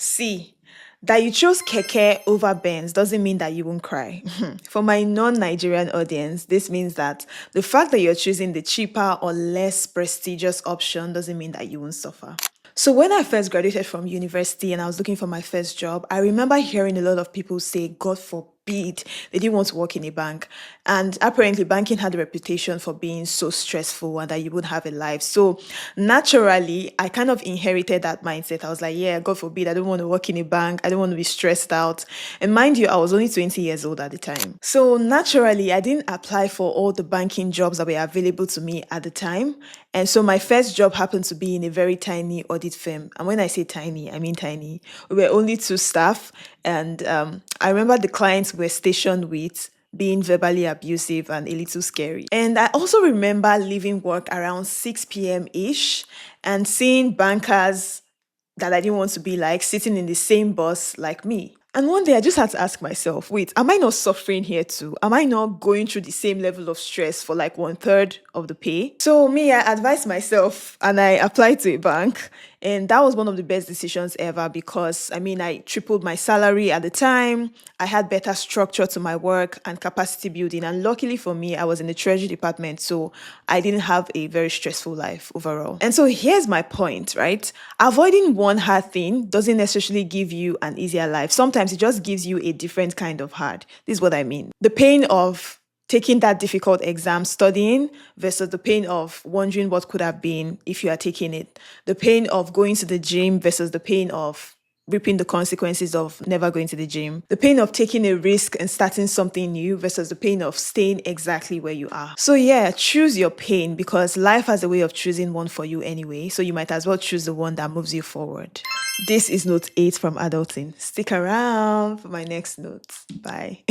See, that you chose keke over Benz doesn't mean that you won't cry. For my non-Nigerian audience, this means that the fact that you're choosing the cheaper or less prestigious option doesn't mean that you won't suffer. So when I first graduated from university and I was looking for my first job, I remember hearing a lot of people say, God forbid, they didn't want to work in a bank. And apparently banking had a reputation for being so stressful and that you wouldn't have a life. So naturally, I kind of inherited that mindset. I was like, yeah, God forbid, I don't want to work in a bank. I don't want to be stressed out. And mind you, I was only 20 years old at the time. So naturally, I didn't apply for all the banking jobs that were available to me at the time. And so my first job happened to be in a very tiny audit firm. And when I say tiny, I mean tiny. We were only two staff. And I remember the clients were stationed with being verbally abusive and a little scary. And I also remember leaving work around 6 p.m. ish and seeing bankers that I didn't want to be like sitting in the same bus like me. And one day I just had to ask myself, wait, am I not suffering here too? Am I not going through the same level of stress for like 1/3 of the pay? So me, I advised myself and I applied to a bank. And that was one of the best decisions ever because I tripled my salary at the time. I had better structure to my work and capacity building. And luckily for me, I was in the treasury department. So I didn't have a very stressful life overall. And so here's my point, right? Avoiding one hard thing doesn't necessarily give you an easier life. Sometimes it just gives you a different kind of hard. This is what I mean. The pain of taking that difficult exam studying versus the pain of wondering what could have been if you had taken it. The pain of going to the gym versus the pain of reaping the consequences of never going to the gym. The pain of taking a risk and starting something new versus the pain of staying exactly where you are. So yeah, choose your pain because life has a way of choosing one for you anyway. So you might as well choose the one that moves you forward. This is note 8 from Adulting. Stick around for my next note. Bye.